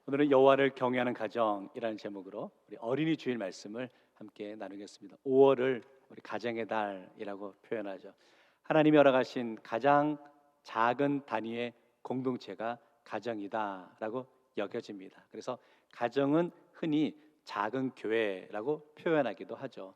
오늘은 여호와를 경외하는 가정이라는 제목으로 우리 어린이 주일 말씀을 함께 나누겠습니다. 5월을 우리 가정의 달이라고 표현하죠. 하나님이 허락하신 가장 작은 단위의 공동체가 가정이다라고 여겨집니다. 그래서 가정은 흔히 작은 교회라고 표현하기도 하죠.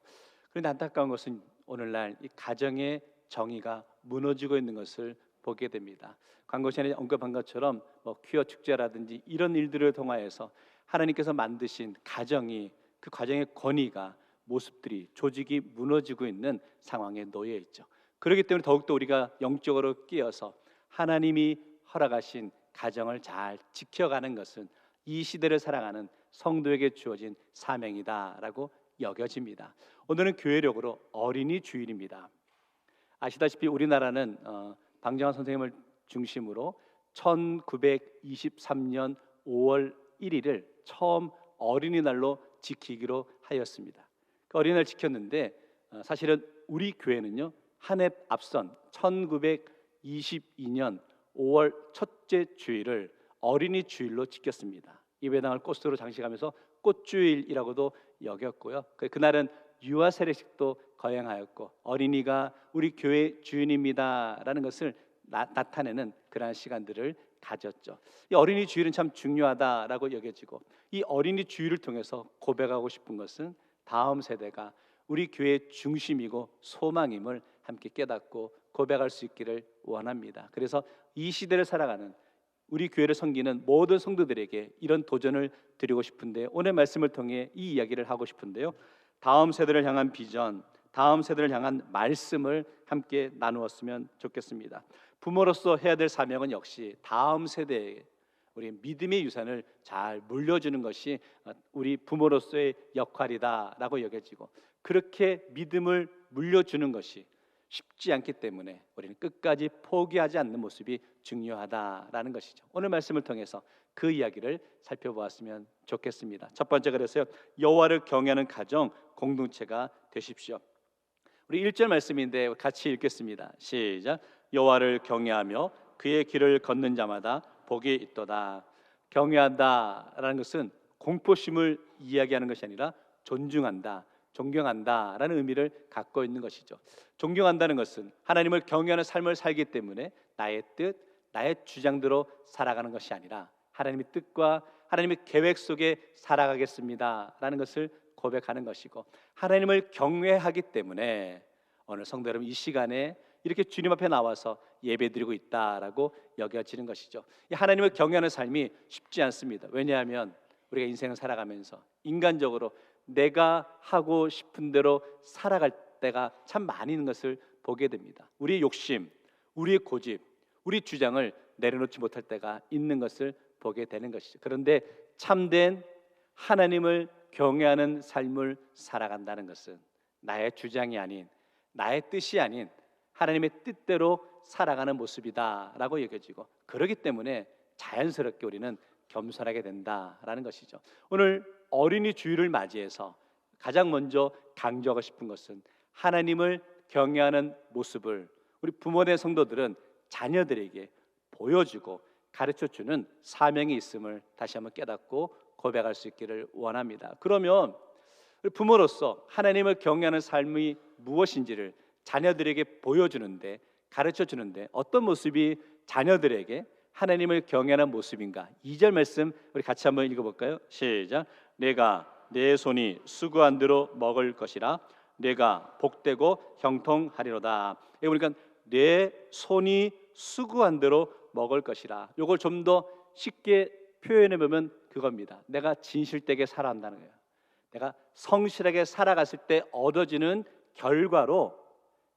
그런데 안타까운 것은 오늘날 이 가정의 정의가 무너지고 있는 것을 보게 됩니다. 광고 시간에 언급한 것처럼 퀴어 축제라든지 이런 일들을 통하여서 하나님께서 만드신 가정이, 그 가정의 권위가, 모습들이, 조직이 무너지고 있는 상황에 놓여 있죠. 그렇기 때문에 더욱더 우리가 영적으로 끼어서 하나님이 허락하신 가정을 잘 지켜가는 것은 이 시대를 살아가는 성도에게 주어진 사명이다라고 여겨집니다. 오늘은 교회력으로 어린이 주일입니다. 아시다시피 우리나라는 방정환 선생님을 중심으로 1923년 5월 1일을 처음 어린이날로 지키기로 하였습니다. 그 어린이날 지켰는데 사실은 우리 교회는요, 한 해 앞선 1922년 5월 첫째 주일을 어린이 주일로 지켰습니다. 예배당을 꽃으로 장식하면서 꽃주일이라고도 여겼고요. 그날은 유아 세례식도 거행하였고 어린이가 우리 교회 주인입니다라는 것을 나타내는 그러한 시간들을 가졌죠. 이 어린이 주일은 참 중요하다라고 여겨지고, 이 어린이 주일을 통해서 고백하고 싶은 것은 다음 세대가 우리 교회의 중심이고 소망임을 함께 깨닫고 고백할 수 있기를 원합니다. 그래서 이 시대를 살아가는 우리 교회를 섬기는 모든 성도들에게 이런 도전을 드리고 싶은데, 오늘 말씀을 통해 이 이야기를 하고 싶은데요, 다음 세대를 향한 비전, 다음 세대를 향한 말씀을 함께 나누었으면 좋겠습니다. 부모로서 해야 될 사명은 역시 다음 세대에 우리 믿음의 유산을 잘 물려주는 것이 우리 부모로서의 역할이다라고 여겨지고, 그렇게 믿음을 물려주는 것이 쉽지 않기 때문에 우리는 끝까지 포기하지 않는 모습이 중요하다라는 것이죠. 오늘 말씀을 통해서 그 이야기를 살펴보았으면 좋겠습니다. 첫 번째, 그래서요, 여호와를 경외하는 가정 공동체가 되십시오. 우리 1절 말씀인데 같이 읽겠습니다. 시작. 여호와를 경외하며 그의 길을 걷는 자마다 복이 있도다. 경외한다라는 것은 공포심을 이야기하는 것이 아니라 존중한다, 존경한다라는 의미를 갖고 있는 것이죠. 존경한다는 것은 하나님을 경외하는 삶을 살기 때문에 나의 뜻, 나의 주장대로 살아가는 것이 아니라 하나님의 뜻과 하나님의 계획 속에 살아가겠습니다라는 것을 고백하는 것이고, 하나님을 경외하기 때문에 오늘 성도 여러분 이 시간에 이렇게 주님 앞에 나와서 예배드리고 있다라고 여겨지는 것이죠. 이 하나님을 경외하는 삶이 쉽지 않습니다. 왜냐하면 우리가 인생을 살아가면서 인간적으로 내가 하고 싶은 대로 살아갈 때가 참 많이 있는 것을 보게 됩니다. 우리의 욕심, 우리의 고집, 우리 주장을 내려놓지 못할 때가 있는 것을 보게 되는 것이죠. 그런데 참된 하나님을 경외하는 삶을 살아간다는 것은 나의 주장이 아닌, 나의 뜻이 아닌 하나님의 뜻대로 살아가는 모습이다라고 여겨지고, 그렇기 때문에 자연스럽게 우리는 겸손하게 된다라는 것이죠. 오늘 어린이 주일을 맞이해서 가장 먼저 강조하고 싶은 것은 하나님을 경외하는 모습을 우리 부모된 성도들은 자녀들에게 보여주고 가르쳐주는 사명이 있음을 다시 한번 깨닫고 고백할 수 있기를 원합니다. 그러면 우리 부모로서 하나님을 경외하는 삶이 무엇인지를 자녀들에게 보여주는데, 가르쳐주는데 어떤 모습이 자녀들에게 하나님을 경외하는 모습인가? 2절 말씀 우리 같이 한번 읽어볼까요? 시작. 내가 내 손이 수고한 대로 먹을 것이라 내가 복되고 형통하리로다. 여기 보니까 내 손이 수고한 대로 먹을 것이라, 이걸 좀 더 쉽게 표현해 보면 그겁니다. 내가 진실되게 살아간다는 거예요. 내가 성실하게 살아갔을 때 얻어지는 결과로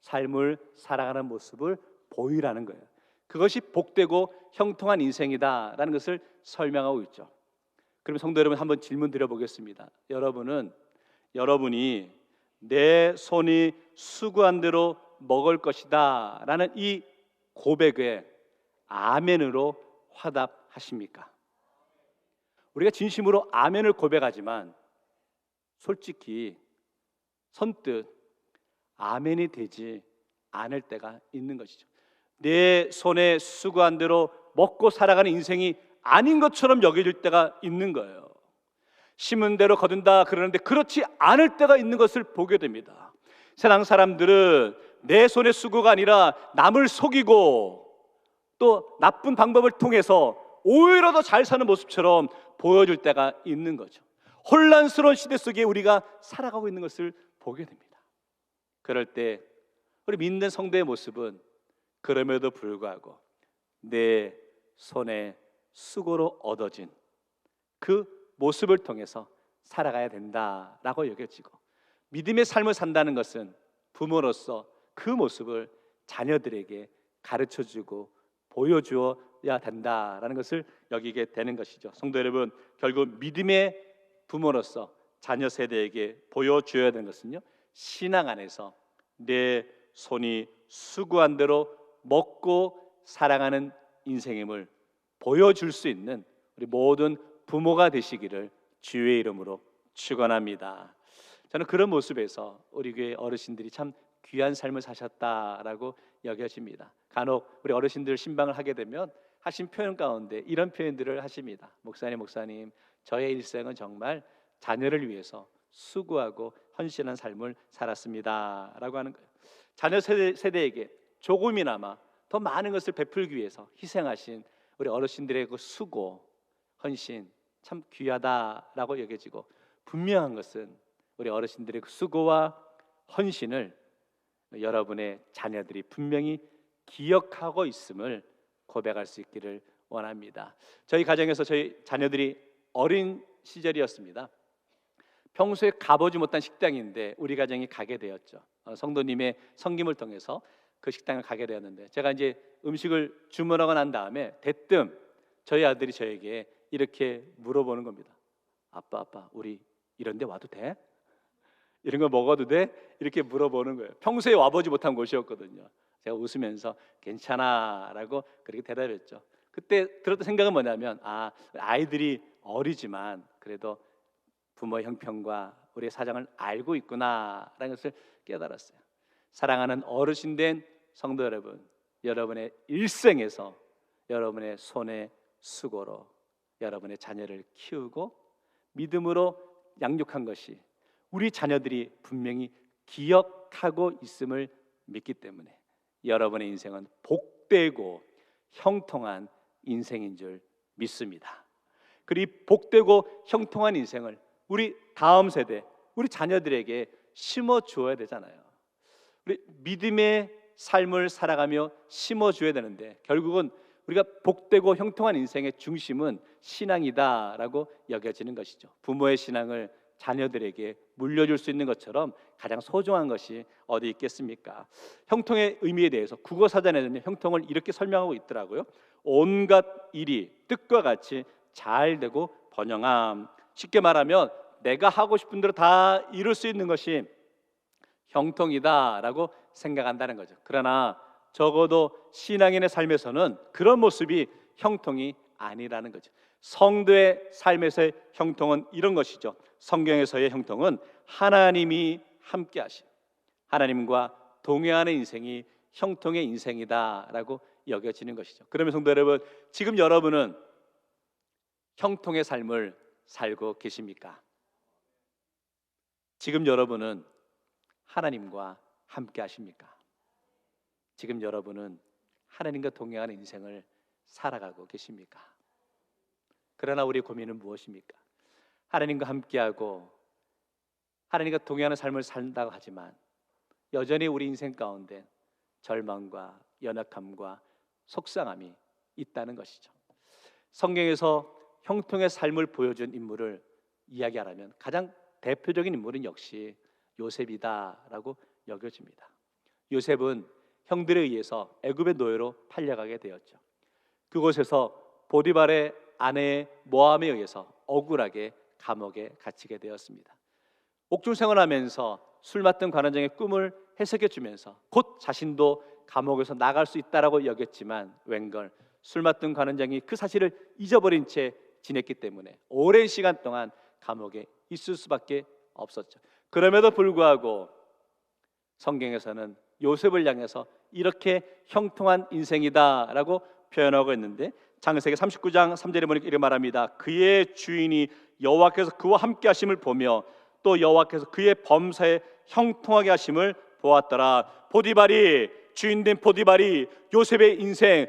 삶을 살아가는 모습을 보이라는 거예요. 그것이 복되고 형통한 인생이다라는 것을 설명하고 있죠. 그럼 성도 여러분, 한번 질문 드려보겠습니다. 여러분이 내 손이 수고한 대로 먹을 것이다 라는 이 고백에 아멘으로 화답하십니까? 우리가 진심으로 아멘을 고백하지만 솔직히 선뜻 아멘이 되지 않을 때가 있는 것이죠. 내 손에 수고한 대로 먹고 살아가는 인생이 아닌 것처럼 여겨질 때가 있는 거예요. 심은 대로 거둔다 그러는데 그렇지 않을 때가 있는 것을 보게 됩니다. 세상 사람들은 내 손의 수고가 아니라 남을 속이고 또 나쁜 방법을 통해서 오히려 더 잘 사는 모습처럼 보여줄 때가 있는 거죠. 혼란스러운 시대 속에 우리가 살아가고 있는 것을 보게 됩니다. 그럴 때 우리 믿는 성도의 모습은 그럼에도 불구하고 내 손에 수고로 얻어진 그 모습을 통해서 살아가야 된다라고 여겨지고, 믿음의 삶을 산다는 것은 부모로서 그 모습을 자녀들에게 가르쳐주고 보여주어야 된다라는 것을 여기게 되는 것이죠. 성도 여러분, 결국 믿음의 부모로서 자녀 세대에게 보여줘야 되는 것은요, 신앙 안에서 내 손이 수고한 대로 먹고 사랑하는 인생임을 보여줄 수 있는 우리 모든 부모가 되시기를 주의 이름으로 축원합니다. 저는 그런 모습에서 우리 교회 어르신들이 참 귀한 삶을 사셨다라고 여겨집니다. 간혹 우리 어르신들 신방을 하게 되면 하신 표현 가운데 이런 표현들을 하십니다. 목사님, 저의 일생은 정말 자녀를 위해서 수고하고 헌신한 삶을 살았습니다 라고 하는 거예요. 자녀 세대에게 조금이나마 더 많은 것을 베풀기 위해서 희생하신 우리 어르신들의 그 수고, 헌신 참 귀하다라고 여겨지고, 분명한 것은 우리 어르신들의 그 수고와 헌신을 여러분의 자녀들이 분명히 기억하고 있음을 고백할 수 있기를 원합니다. 저희 가정에서 저희 자녀들이 어린 시절이었습니다. 평소에 가보지 못한 식당인데 우리 가정이 가게 되었죠. 성도님의 섬김을 통해서 그 식당을 가게 되었는데, 제가 이제 음식을 주문하고 난 다음에 대뜸 저희 아들이 저에게 이렇게 물어보는 겁니다. 아빠, 우리 이런 데 와도 돼? 이런 거 먹어도 돼? 이렇게 물어보는 거예요. 평소에 와보지 못한 곳이었거든요. 제가 웃으면서 괜찮아 라고 그렇게 대답했죠. 그때 들었던 생각은 뭐냐면, 아이들이 어리지만 그래도 부모의 형편과 우리의 사정을 알고 있구나 라는 것을 깨달았어요. 사랑하는 어르신 된 성도 여러분, 여러분의 일생에서 여러분의 손의 수고로 여러분의 자녀를 키우고 믿음으로 양육한 것이 우리 자녀들이 분명히 기억하고 있음을 믿기 때문에 여러분의 인생은 복되고 형통한 인생인 줄 믿습니다. 그리고 복되고 형통한 인생을 우리 다음 세대, 우리 자녀들에게 심어 주어야 되잖아요. 우리 믿음의 삶을 살아가며 심어 줘야 되는데, 결국은 우리가 복되고 형통한 인생의 중심은 신앙이다라고 여겨지는 것이죠. 부모의 신앙을 자녀들에게 물려줄 수 있는 것처럼 가장 소중한 것이 어디 있겠습니까? 형통의 의미에 대해서 국어사전에는 형통을 이렇게 설명하고 있더라고요. 온갖 일이 뜻과 같이 잘 되고 번영함. 쉽게 말하면 내가 하고 싶은 대로 다 이룰 수 있는 것이 형통이다라고 생각한다는 거죠. 그러나 적어도 신앙인의 삶에서는 그런 모습이 형통이 아니라는 거죠. 성도의 삶에서의 형통은 이런 것이죠. 성경에서의 형통은 하나님이 함께 하신, 하나님과 동행하는 인생이 형통의 인생이다라고 여겨지는 것이죠. 그러면 성도 여러분, 지금 여러분은 형통의 삶을 살고 계십니까? 지금 여러분은 하나님과 함께 하십니까? 지금 여러분은 하나님과 동행하는 인생을 살아가고 계십니까? 그러나 우리의 고민은 무엇입니까? 하나님과 함께하고 하나님과 동행하는 삶을 산다고 하지만 여전히 우리 인생 가운데 절망과 연약함과 속상함이 있다는 것이죠. 성경에서 형통의 삶을 보여준 인물을 이야기하라면 가장 대표적인 인물은 역시 요셉이다라고 여겨집니다. 요셉은 형들에 의해서 애굽의 노예로 팔려가게 되었죠. 그곳에서 보디발의 아내 모함에 의해서 억울하게 감옥에 갇히게 되었습니다. 옥중 생활하면서 술 맡은 관원장의 꿈을 해석해 주면서 곧 자신도 감옥에서 나갈 수 있다라고 여겼지만 웬걸 술 맡은 관원장이 그 사실을 잊어버린 채 지냈기 때문에 오랜 시간 동안 감옥에 있을 수밖에 없었죠. 그럼에도 불구하고 성경에서는 요셉을 향해서 이렇게 형통한 인생이다라고 표현하고 있는데, 창세기 39장 3절에 보니까 이렇게 말합니다. 그의 주인이 여호와께서 그와 함께 하심을 보며 또 여호와께서 그의 범사에 형통하게 하심을 보았더라. 보디발이, 주인된 보디발이 요셉의 인생,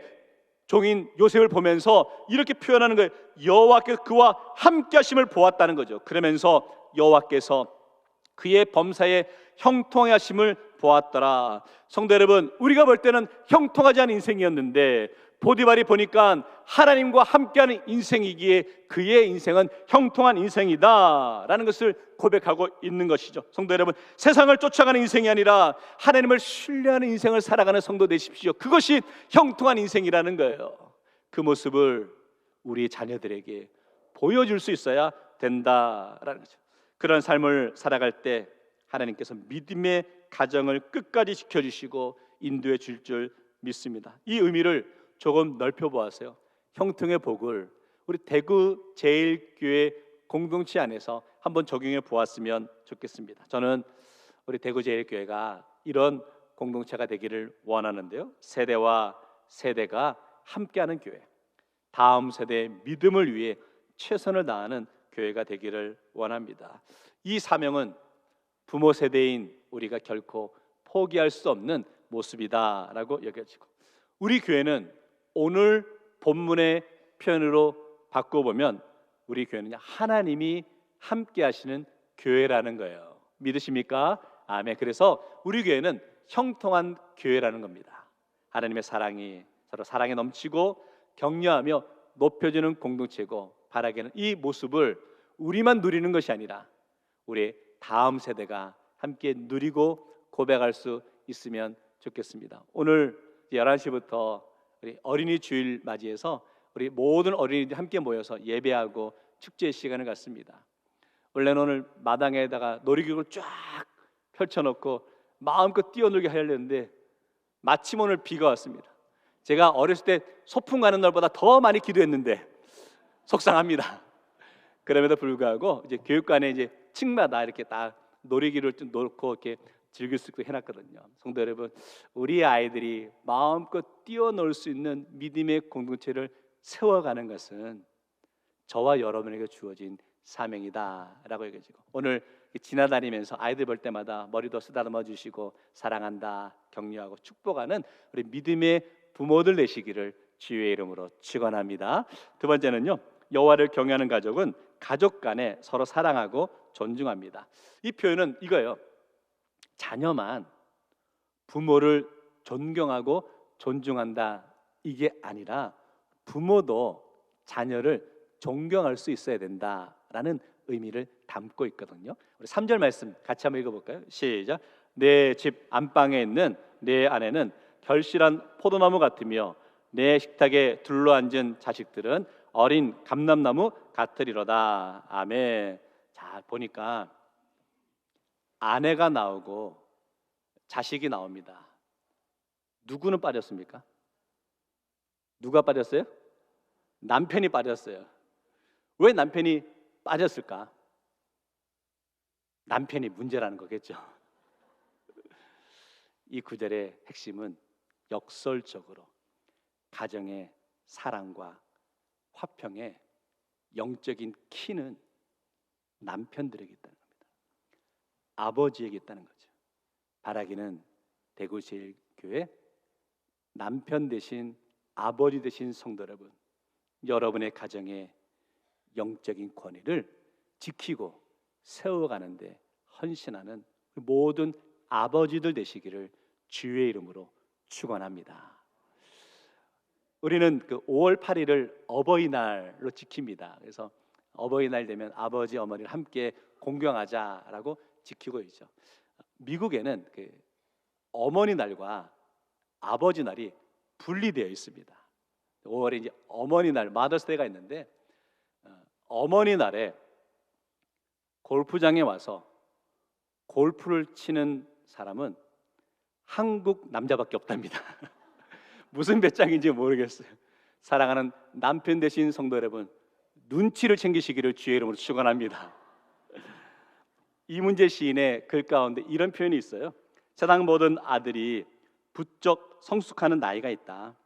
종인 요셉을 보면서 이렇게 표현하는 거예요. 여호와께서 그와 함께 하심을 보았다는 거죠. 그러면서 여호와께서 그의 범사에 형통하게 하심을 보았더라. 성도 여러분, 우리가 볼 때는 형통하지 않은 인생이었는데 보디발이 보니까 하나님과 함께하는 인생이기에 그의 인생은 형통한 인생이다 라는 것을 고백하고 있는 것이죠. 성도 여러분, 세상을 쫓아가는 인생이 아니라 하나님을 신뢰하는 인생을 살아가는 성도 되십시오. 그것이 형통한 인생이라는 거예요. 그 모습을 우리 자녀들에게 보여줄 수 있어야 된다라는 거죠. 그런 삶을 살아갈 때 하나님께서 믿음의 가정을 끝까지 지켜주시고 인도해 줄 믿습니다. 이 의미를 조금 넓혀보았어요. 형통의 복을 우리 대구 제일교회 공동체 안에서 한번 적용해 보았으면 좋겠습니다. 저는 우리 대구 제일교회가 이런 공동체가 되기를 원하는데요. 세대와 세대가 함께하는 교회, 다음 세대의 믿음을 위해 최선을 다하는 교회가 되기를 원합니다. 이 사명은 부모 세대인 우리가 결코 포기할 수 없는 모습이다라고 여겨지고, 우리 교회는 오늘 본문의 표현으로 바꿔보면 우리 교회는 하나님이 함께 하시는 교회라는 거예요. 믿으십니까? 아멘. 그래서 우리 교회는 형통한 교회라는 겁니다. 하나님의 사랑이 서로 사랑에 넘치고 격려하며 높여주는 공동체고, 바라기는 이 모습을 우리만 누리는 것이 아니라 우리 다음 세대가 함께 누리고 고백할 수 있으면 좋겠습니다. 오늘 11시부터 우리 어린이 주일 맞이해서 우리 모든 어린이들이 함께 모여서 예배하고 축제의 시간을 갖습니다. 원래는 오늘 마당에다가 놀이기구를 쫙 펼쳐놓고 마음껏 뛰어놀게 하려는데 마침 오늘 비가 왔습니다. 제가 어렸을 때 소풍 가는 날보다 더 많이 기도했는데 속상합니다. 그럼에도 불구하고 이제 교육관에 이제 층마다 이렇게 다 놀이기구를 좀 놓고 이렇게 즐길 수 있게 해놨거든요. 성도 여러분, 우리 아이들이 마음껏 뛰어놀 수 있는 믿음의 공동체를 세워가는 것은 저와 여러분에게 주어진 사명이다라고 얘기해지고, 오늘 지나다니면서 아이들 볼 때마다 머리도 쓰다듬어 주시고 사랑한다, 격려하고 축복하는 우리 믿음의 부모들 되시기를 주의 이름으로 축원합니다. 두 번째는요, 여호와를 경외하는 가족은 가족 간에 서로 사랑하고 존중합니다. 이 표현은 이거예요. 자녀만 부모를 존경하고 존중한다 이게 아니라 부모도 자녀를 존경할 수 있어야 된다라는 의미를 담고 있거든요. 우리 3절 말씀 같이 한번 읽어볼까요? 시작. 내 집 안방에 있는 내 아내는 결실한 포도나무 같으며 내 식탁에 둘러앉은 자식들은 어린 감람나무 같으리로다. 아멘. 자, 보니까 아내가 나오고 자식이 나옵니다. 누구는 빠졌습니까? 누가 빠졌어요? 남편이 빠졌어요. 왜 남편이 빠졌을까? 남편이 문제라는 거겠죠. 이 구절의 핵심은 역설적으로 가정의 사랑과 화평의 영적인 키는 남편들에게 있다는 겁니다. 아버지에게 있다는 거죠. 바라기는 대구제일교회 남편 대신 아버지 되신 성도 여러분, 여러분의 가정의 영적인 권위를 지키고 세워가는데 헌신하는 모든 아버지들 되시기를 주의 이름으로 축원합니다. 우리는 그 5월 8일을 어버이날로 지킵니다. 그래서 어버이날 되면 아버지 어머니를 함께 공경하자라고 지키고 있죠. 미국에는 그 어머니 날과 아버지 날이 분리되어 있습니다. 5월에 이제 어머니 날, 마더스데이가 있는데 어머니 날에 골프장에 와서 골프를 치는 사람은 한국 남자밖에 없답니다. 무슨 배짱인지 모르겠어요. 사랑하는 남편 되신 성도 여러분, 눈치를 챙기시기를 주의 이름으로 축원합니다. 이문재 시인의 글 가운데 이런 표현이 있어요. 세상 모든 아들이 부쩍 성숙하는 나이가 있다.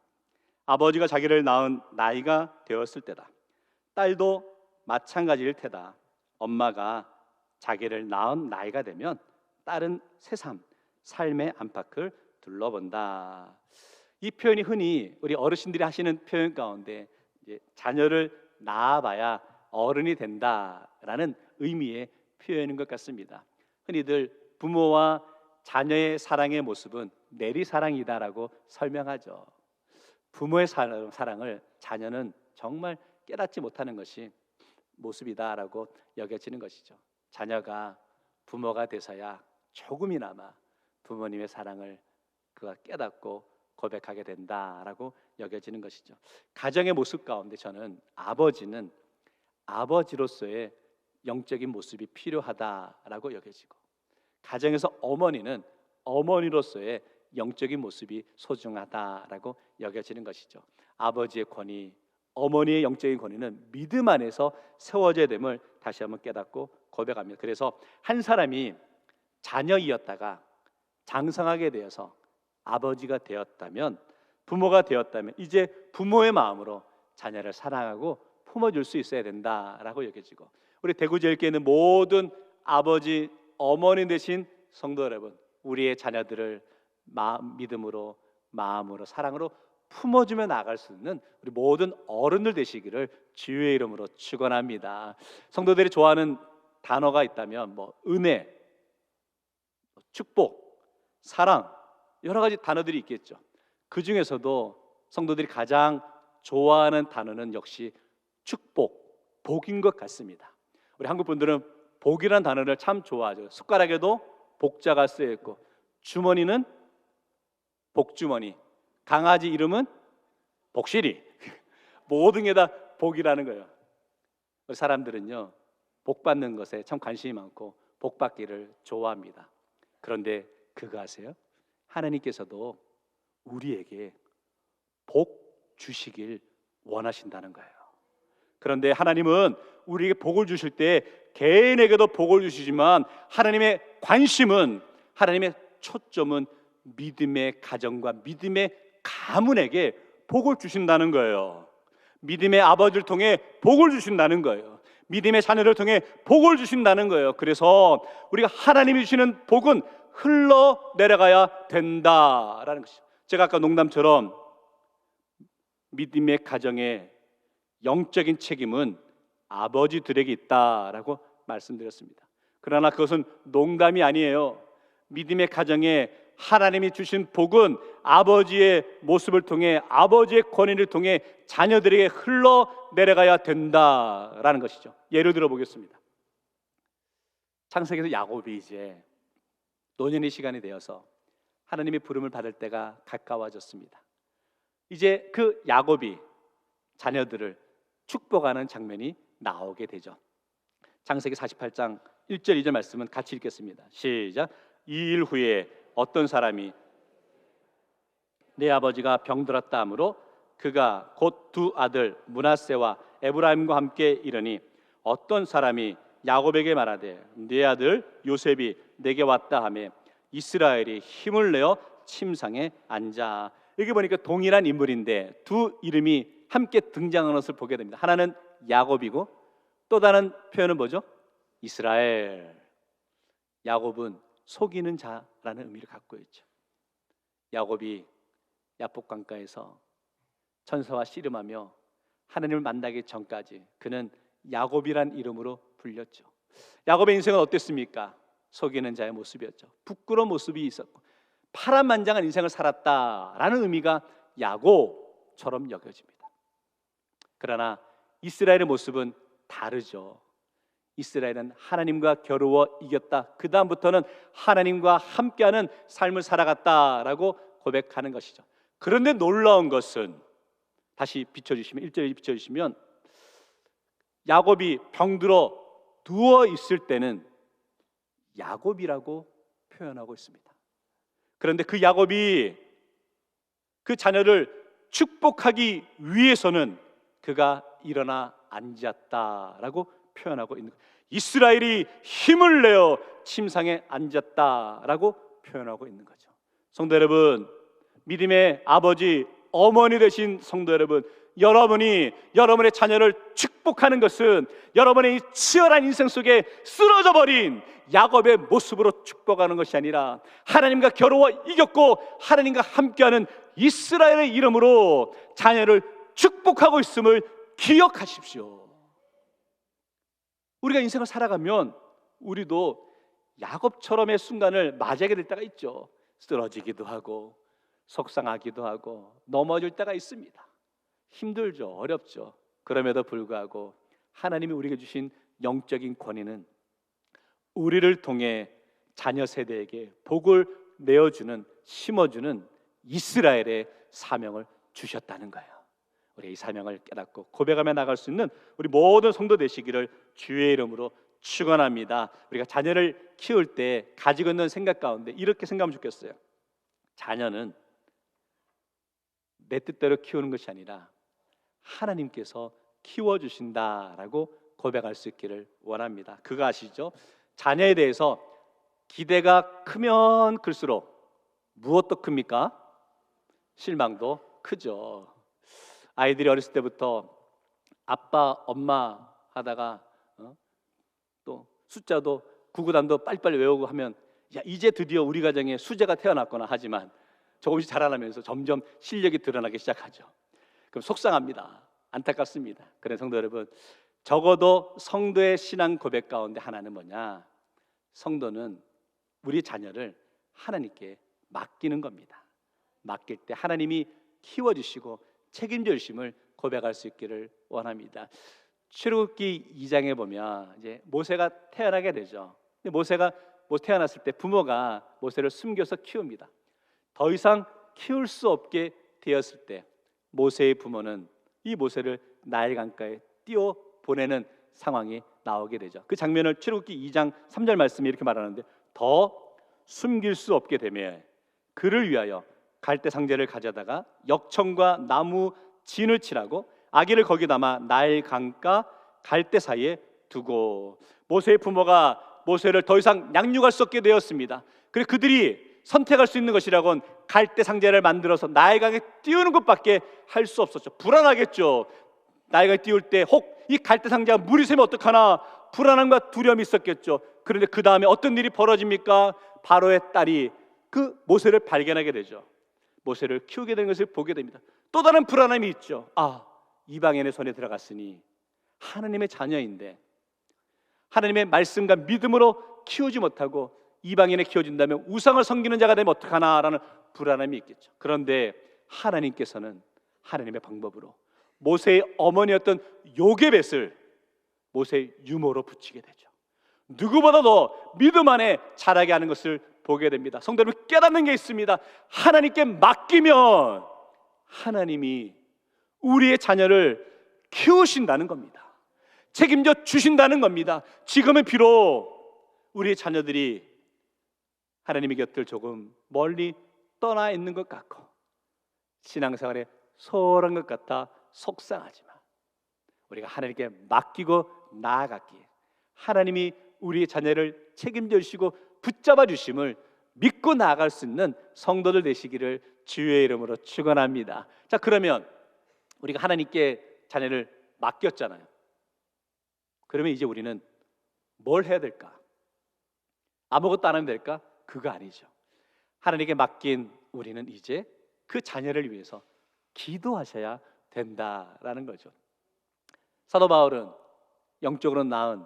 아버지가 자기를 낳은 나이가 되었을 때다. 딸도 마찬가지일 테다. 엄마가 자기를 낳은 나이가 되면 딸은 새삼 삶의 안팎을 둘러본다. 이 표현이 흔히 우리 어르신들이 하시는 표현 가운데 이제 자녀를 낳아봐야 어른이 된다라는 의미의 표현인 것 같습니다. 흔히들 부모와 자녀의 사랑의 모습은 내리사랑이다라고 설명하죠. 부모의 사랑을 자녀는 정말 깨닫지 못하는 것이 모습이다라고 여겨지는 것이죠. 자녀가 부모가 돼서야 조금이나마 부모님의 사랑을 그가 깨닫고 고백하게 된다라고 여겨지는 것이죠. 가정의 모습 가운데 저는 아버지는 아버지로서의 영적인 모습이 필요하다라고 여겨지고, 가정에서 어머니는 어머니로서의 영적인 모습이 소중하다라고 여겨지는 것이죠. 아버지의 권위, 어머니의 영적인 권위는 믿음 안에서 세워져야 됨을 다시 한번 깨닫고 고백합니다. 그래서 한 사람이 자녀이었다가 장성하게 되어서 아버지가 되었다면, 부모가 되었다면 이제 부모의 마음으로 자녀를 사랑하고 품어줄 수 있어야 된다라고 여겨지고, 우리 대구제일교회는 모든 아버지, 어머니 되신 성도 여러분, 우리의 자녀들을 믿음으로, 마음으로, 사랑으로 품어주며 나아갈 수 있는 우리 모든 어른들 되시기를 주의 이름으로 축원합니다. 성도들이 좋아하는 단어가 있다면 은혜, 축복, 사랑, 여러 가지 단어들이 있겠죠. 그 중에서도 성도들이 가장 좋아하는 단어는 역시 축복, 복인 것 같습니다. 우리 한국 분들은 복이라는 단어를 참 좋아하죠. 숟가락에도 복자가 쓰여 있고, 주머니는 복주머니, 강아지 이름은 복실이, 모든 게 다 복이라는 거예요. 우리 사람들은요, 복 받는 것에 참 관심이 많고 복 받기를 좋아합니다. 그런데 그거 아세요? 하나님께서도 우리에게 복 주시길 원하신다는 거예요. 그런데 하나님은 우리에게 복을 주실 때 개인에게도 복을 주시지만 하나님의 관심은, 하나님의 초점은 믿음의 가정과 믿음의 가문에게 복을 주신다는 거예요. 믿음의 아버지를 통해 복을 주신다는 거예요. 믿음의 자녀를 통해 복을 주신다는 거예요. 그래서 우리가 하나님이 주시는 복은 흘러 내려가야 된다라는 것이죠. 제가 아까 농담처럼 믿음의 가정의 영적인 책임은 아버지들에게 있다라고 말씀드렸습니다. 그러나 그것은 농담이 아니에요. 믿음의 가정에 하나님이 주신 복은 아버지의 모습을 통해, 아버지의 권위를 통해 자녀들에게 흘러 내려가야 된다라는 것이죠. 예를 들어 보겠습니다. 창세기에서 야곱이 이제 노년의 시간이 되어서 하나님의 부름을 받을 때가 가까워졌습니다. 이제 그 야곱이 자녀들을 축복하는 장면이 나오게 되죠. 창세기 48장 1절 2절 말씀은 같이 읽겠습니다. 시작. 이 일 후에 어떤 사람이 내 아버지가 병들었다 하므로 그가 곧 두 아들 므낫세와 에브라임과 함께 이르니 어떤 사람이 야곱에게 말하되 네 아들 요셉이 내게 왔다 하매 이스라엘이 힘을 내어 침상에 앉아. 여기 보니까 동일한 인물인데 두 이름이 함께 등장하는 것을 보게 됩니다. 하나는 야곱이고 또 다른 표현은 뭐죠? 이스라엘. 야곱은 속이는 자라는 의미를 갖고 있죠. 야곱이 야복 강가에서 천사와 씨름하며 하나님을 만나기 전까지 그는 야곱이란 이름으로 불렸죠. 야곱의 인생은 어땠습니까? 속이는 자의 모습이었죠. 부끄러운 모습이 있었고 파란만장한 인생을 살았다라는 의미가 야곱처럼 여겨집니다. 그러나 이스라엘의 모습은 다르죠. 이스라엘은 하나님과 겨루어 이겼다. 그 다음부터는 하나님과 함께하는 삶을 살아갔다라고 고백하는 것이죠. 그런데 놀라운 것은 다시 비춰주시면 1절에 비춰주시면 야곱이 병들어 누워 있을 때는 야곱이라고 표현하고 있습니다. 그런데 그 야곱이 그 자녀를 축복하기 위해서는 그가 일어나 앉았다라고 표현하고 있는 거예요. 이스라엘이 힘을 내어 침상에 앉았다라고 표현하고 있는 거죠. 성도 여러분, 믿음의 아버지, 어머니 되신 성도 여러분, 여러분이 여러분의 자녀를 축복하는 것은 여러분의 이 치열한 인생 속에 쓰러져 버린 야곱의 모습으로 축복하는 것이 아니라 하나님과 겨루어 이겼고 하나님과 함께하는 이스라엘의 이름으로 자녀를 축복하고 있음을 기억하십시오. 우리가 인생을 살아가면 우리도 야곱처럼의 순간을 맞이하게 될 때가 있죠. 쓰러지기도 하고 속상하기도 하고 넘어질 때가 있습니다. 힘들죠. 어렵죠. 그럼에도 불구하고 하나님이 우리에게 주신 영적인 권위는 우리를 통해 자녀 세대에게 복을 내어주는, 심어주는 이스라엘의 사명을 주셨다는 거예요. 우리 이 사명을 깨닫고 고백하며 나갈 수 있는 우리 모든 성도 되시기를 주의 이름으로 축원합니다. 우리가 자녀를 키울 때 가지고 있는 생각 가운데 이렇게 생각하면 좋겠어요. 자녀는 내 뜻대로 키우는 것이 아니라 하나님께서 키워주신다라고 고백할 수 있기를 원합니다. 그거 아시죠? 자녀에 대해서 기대가 크면 클수록 무엇도 큽니까? 실망도 크죠. 아이들이 어렸을 때부터 아빠, 엄마 하다가 또 숫자도 구구단도 빨리빨리 외우고 하면 야, 이제 드디어 우리 가정에 수제가 태어났구나 하지만 조금씩 자라나면서 점점 실력이 드러나기 시작하죠. 그럼 속상합니다. 안타깝습니다. 그래 성도 여러분, 적어도 성도의 신앙 고백 가운데 하나는 뭐냐? 성도는 우리 자녀를 하나님께 맡기는 겁니다. 맡길 때 하나님이 키워주시고 책임져 주심을 고백할 수 있기를 원합니다. 출애굽기 2장에 보면 이제 모세가 태어나게 되죠. 근데 모세가 태어났을 때 부모가 모세를 숨겨서 키웁니다. 더 이상 키울 수 없게 되었을 때 모세의 부모는 이 모세를 나일 강가에 띄워 보내는 상황이 나오게 되죠. 그 장면을 출애굽기 2장 3절 말씀이 이렇게 말하는데 더 숨길 수 없게 되며 그를 위하여 갈대 상자를 가져다가 역청과 나무 진을 칠하고 아기를 거기 담아 나일 강가 갈대 사이에 두고 모세의 부모가 모세를 더 이상 양육할 수 없게 되었습니다. 그래서 그들이 선택할 수 있는 것이라곤 갈대 상자를 만들어서 나일 강에 띄우는 것밖에 할 수 없었죠. 불안하겠죠. 나일 강에 띄울 때 혹 이 갈대 상자가 물이 새면 어떡하나 불안함과 두려움이 있었겠죠. 그런데 그 다음에 어떤 일이 벌어집니까? 바로의 딸이 그 모세를 발견하게 되죠. 모세를 키우게 된 것을 보게 됩니다. 또 다른 불안함이 있죠. 아, 이방인의 손에 들어갔으니 하나님의 자녀인데 하나님의 말씀과 믿음으로 키우지 못하고 이방인에 키워준다면 우상을 섬기는 자가 되면 어떡하나라는 불안함이 있겠죠. 그런데 하나님께서는 하나님의 방법으로 모세의 어머니였던 요게벳을 모세의 유모로 붙이게 되죠. 누구보다 더 믿음 안에 자라게 하는 것을 보게 됩니다. 성도 여러분, 깨닫는 게 있습니다. 하나님께 맡기면 하나님이 우리의 자녀를 키우신다는 겁니다. 책임져 주신다는 겁니다. 지금은 비록 우리의 자녀들이 하나님의 곁을 조금 멀리 떠나 있는 것 같고 신앙생활에 소홀한 것 같아 속상하지만 우리가 하나님께 맡기고 나아갔기에 하나님이 우리의 자녀를 책임져 주시고 붙잡아 주심을 믿고 나아갈 수 있는 성도들 되시기를 주의 이름으로 축원합니다. 자, 그러면 우리가 하나님께 자녀를 맡겼잖아요. 그러면 이제 우리는 뭘 해야 될까? 아무것도 안 하면 될까? 그거 아니죠. 하나님께 맡긴 우리는 이제 그 자녀를 위해서 기도하셔야 된다라는 거죠. 사도 바울은 영적으로 나은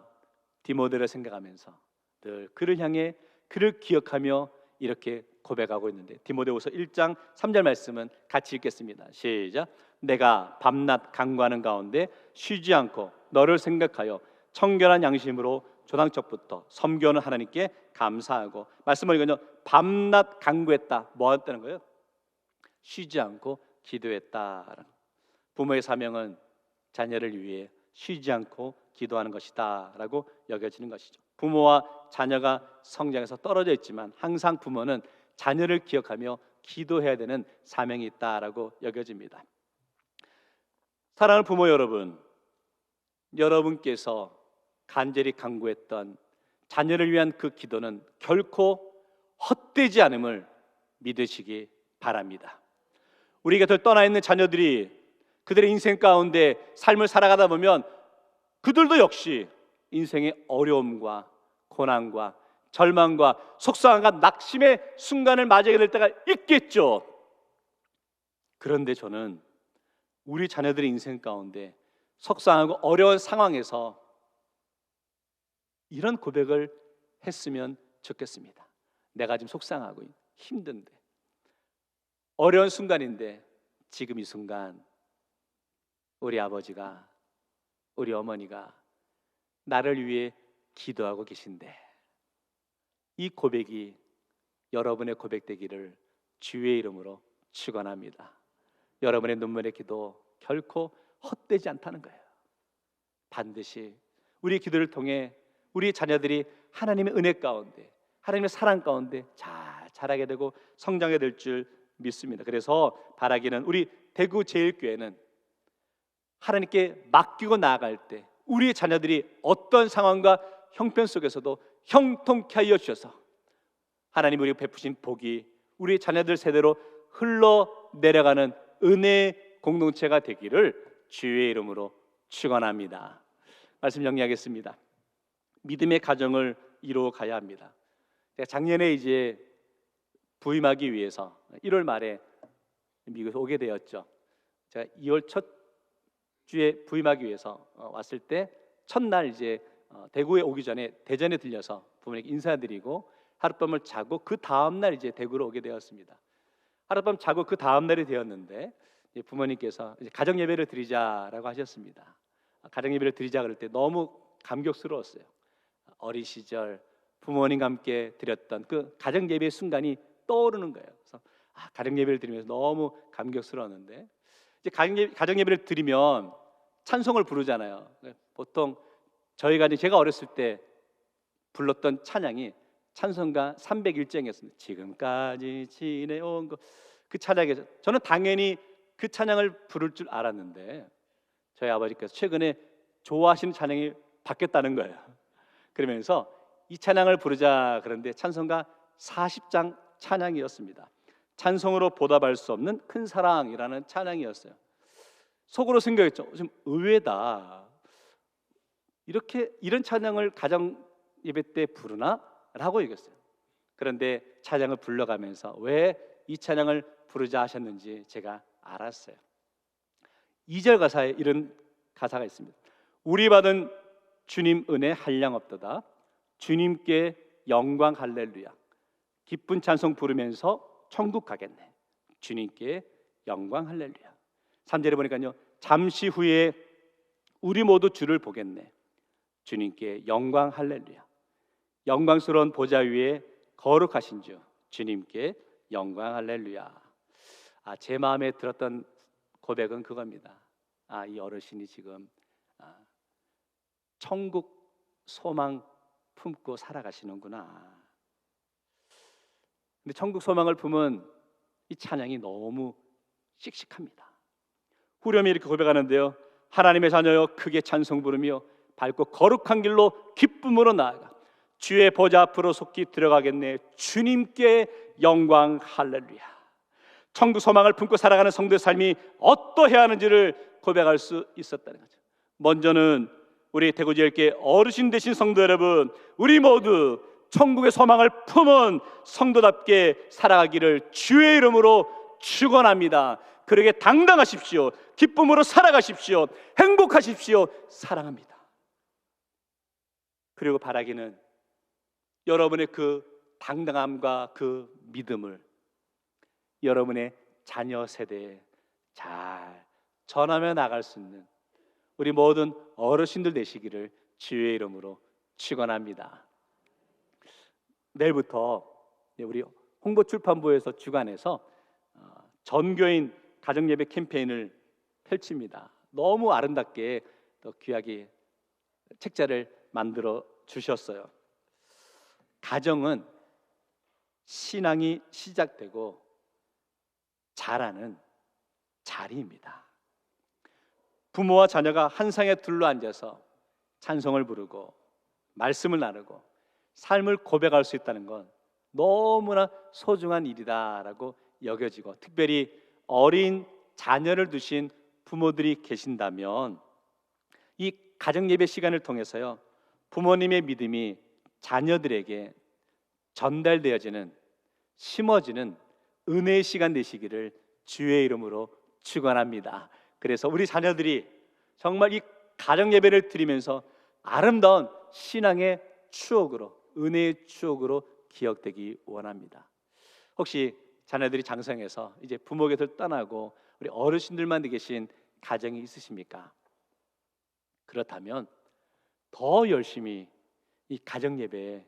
디모데를 생각하면서 늘 그를 향해 그를 기억하며 이렇게 고백하고 있는데 디모데후서 1장 3절 말씀은 같이 읽겠습니다. 시작. 내가 밤낮 간구하는 가운데 쉬지 않고 너를 생각하여 청결한 양심으로 조상적부터 섬겨오는 하나님께 감사하고 말씀을 읽으면 밤낮 간구했다. 뭐 했다는 거예요? 쉬지 않고 기도했다. 부모의 사명은 자녀를 위해 쉬지 않고 기도하는 것이다 라고 여겨지는 것이죠. 부모와 자녀가 성장해서 떨어져 있지만 항상 부모는 자녀를 기억하며 기도해야 되는 사명이 있다라고 여겨집니다. 사랑하는 부모 여러분, 여러분께서 간절히 간구했던 자녀를 위한 그 기도는 결코 헛되지 않음을 믿으시기 바랍니다. 우리 곁을 떠나 있는 자녀들이 그들의 인생 가운데 삶을 살아가다 보면 그들도 역시 인생의 어려움과 고난과 절망과 속상함과 낙심의 순간을 맞이하게 될 때가 있겠죠. 그런데 저는 우리 자녀들의 인생 가운데 속상하고 어려운 상황에서 이런 고백을 했으면 좋겠습니다. 내가 지금 속상하고 힘든데, 어려운 순간인데, 지금 이 순간 우리 아버지가, 우리 어머니가 나를 위해 기도하고 계신데, 이 고백이 여러분의 고백되기를 주의 이름으로 축원합니다. 여러분의 눈물의 기도 결코 헛되지 않다는 거예요. 반드시 우리 기도를 통해 우리 자녀들이 하나님의 은혜 가운데, 하나님의 사랑 가운데 잘 자라게 되고 성장하게 될 줄 믿습니다. 그래서 바라기는 우리 대구 제일교회는 하나님께 맡기고 나아갈 때 우리 자녀들이 어떤 상황과 형편 속에서도 형통케 하여 주셔서 하나님 우리 베푸신 복이 우리 자녀들 세대로 흘러내려가는 은혜의 공동체가 되기를 주의 이름으로 축원합니다. 말씀 정리하겠습니다. 믿음의 가정을 이루어가야 합니다. 제가 작년에 이제 부임하기 위해서 1월 말에 미국에 오게 되었죠. 제가 2월 첫 주에 부임하기 위해서 왔을 때 첫날 이제 대구에 오기 전에 대전에 들려서 부모님께 인사드리고 하룻밤을 자고 그 다음 날 이제 대구로 오게 되었습니다. 하룻밤 자고 그 다음 날이 되었는데 부모님께서 이제 가정 예배를 드리자라고 하셨습니다. 가정 예배를 드리자 그럴 때 너무 감격스러웠어요. 어린 시절 부모님과 함께 드렸던 그 가정 예배의 순간이 떠오르는 거예요. 그래서 가정 예배를 드리면서 너무 감격스러웠는데, 이제 가정 예배를 드리면 찬송을 부르잖아요. 보통 제가 어렸을 때 불렀던 찬양이 찬송가 301장이었습니다. 지금까지 지내온 그 찬양에서 저는 당연히 그 찬양을 부를 줄 알았는데 저희 아버지께서 최근에 좋아하시는 찬양이 바뀌었다는 거예요. 그러면서 이 찬양을 부르자 그런데 찬송가 40장 찬양이었습니다. 찬송으로 보답할 수 없는 큰 사랑이라는 찬양이었어요. 속으로 생각했죠. 좀 의외다. 이런 찬양을 가정 예배 때 부르나? 라고 얘기했어요. 그런데 찬양을 불러가면서 왜 이 찬양을 부르자 하셨는지 제가 알았어요. 2절 가사에 이런 가사가 있습니다. 우리 받은 주님 은혜 한량 없도다. 주님께 영광 할렐루야. 기쁜 찬송 부르면서 천국 가겠네. 주님께 영광 할렐루야. 3절에 보니까요, 잠시 후에 우리 모두 주를 보겠네. 주님께 영광 할렐루야. 영광스러운 보좌 위에 거룩하신 주 주님께 영광 할렐루야. 제 마음에 들었던 고백은 그겁니다. 이 어르신이 지금 천국 소망 품고 살아가시는구나. 근데 천국 소망을 품은 이 찬양이 너무 씩씩합니다. 후렴이 이렇게 고백하는데요. 하나님의 자녀여 크게 찬송 부르며 밝고 거룩한 길로 기쁨으로 나아가 주의 보좌 앞으로 속히 들어가겠네. 주님께 영광 할렐루야. 천국 소망을 품고 살아가는 성도의 삶이 어떠해야 하는지를 고백할 수 있었다는 거죠. 먼저는 우리 대구지역교회 어르신 되신 성도 여러분, 우리 모두 천국의 소망을 품은 성도답게 살아가기를 주의 이름으로 축원합니다. 그러게 당당하십시오. 기쁨으로 살아가십시오. 행복하십시오. 사랑합니다. 그리고 바라기는 여러분의 그 당당함과 그 믿음을 여러분의 자녀 세대에 잘 전하며 나갈 수 있는 우리 모든 어르신들 되시기를 주의 이름으로 축원합니다. 내일부터 우리 홍보출판부에서 주관해서 전교인 가정예배 캠페인을 펼칩니다. 너무 아름답게 또 귀하게 책자를 만들어 주셨어요. 가정은 신앙이 시작되고 자라는 자리입니다. 부모와 자녀가 한 상에 둘러앉아서 찬송을 부르고 말씀을 나누고 삶을 고백할 수 있다는 건 너무나 소중한 일이다라고 여겨지고, 특별히 어린 자녀를 두신 부모들이 계신다면 이 가정 예배 시간을 통해서요, 부모님의 믿음이 자녀들에게 전달되어지는, 심어지는 은혜의 시간 되시기를 주의 이름으로 축원합니다. 그래서 우리 자녀들이 정말 이 가정 예배를 드리면서 아름다운 신앙의 추억으로, 은혜의 추억으로 기억되기 원합니다. 혹시 자녀들이 장성해서 이제 부모 곁을 떠나고 우리 어르신들만 계신 가정이 있으십니까? 그렇다면 더 열심히 이 가정 예배에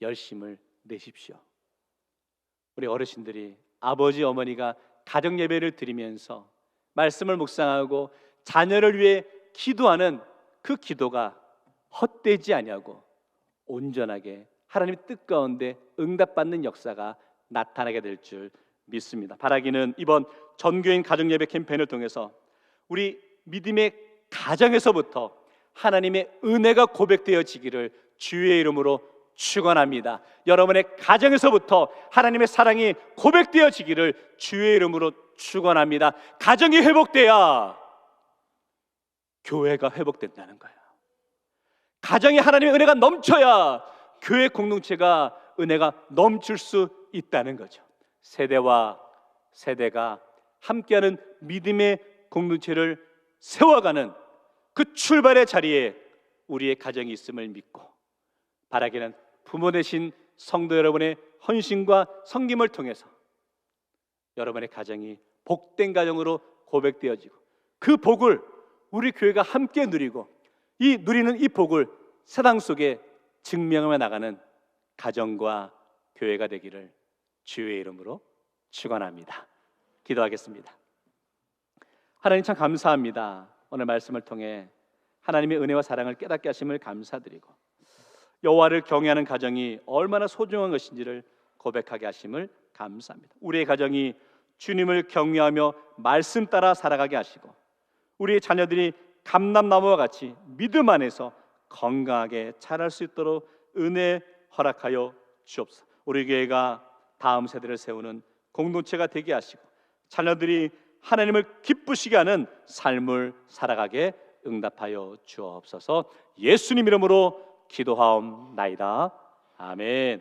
열심을 내십시오. 우리 어르신들이, 아버지 어머니가 가정 예배를 드리면서 말씀을 묵상하고 자녀를 위해 기도하는 그 기도가 헛되지 아니하고 온전하게 하나님의 뜻 가운데 응답받는 역사가 나타나게 될 줄 믿습니다. 바라기는 이번 전교인 가정예배 캠페인을 통해서 우리 믿음의 가정에서부터 하나님의 은혜가 고백되어지기를 주의 이름으로 축원합니다. 여러분의 가정에서부터 하나님의 사랑이 고백되어지기를 주의 이름으로 축원합니다. 가정이 회복돼야 교회가 회복된다는 거예요. 가정에 하나님의 은혜가 넘쳐야 교회 공동체가 은혜가 넘칠 수 있다는 거죠. 세대와 세대가 함께하는 믿음의 공동체를 세워가는 그 출발의 자리에 우리의 가정이 있음을 믿고, 바라기는 부모 되신 성도 여러분의 헌신과 섬김을 통해서 여러분의 가정이 복된 가정으로 고백되어지고, 그 복을 우리 교회가 함께 누리고, 이 누리는 이 복을 세상 속에 증명하며 나가는 가정과 교회가 되기를 주의 이름으로 축원합니다. 기도하겠습니다. 하나님 참 감사합니다. 오늘 말씀을 통해 하나님의 은혜와 사랑을 깨닫게 하심을 감사드리고, 여호와를 경외하는 가정이 얼마나 소중한 것인지를 고백하게 하심을 감사합니다. 우리의 가정이 주님을 경외하며 말씀 따라 살아가게 하시고, 우리의 자녀들이 감람나무와 같이 믿음 안에서 건강하게 자랄 수 있도록 은혜 허락하여 주옵소서. 우리 교회가 다음 세대를 세우는 공동체가 되게 하시고, 자녀들이 하나님을 기쁘시게 하는 삶을 살아가게 응답하여 주옵소서. 예수님 이름으로 기도하옵나이다. 아멘.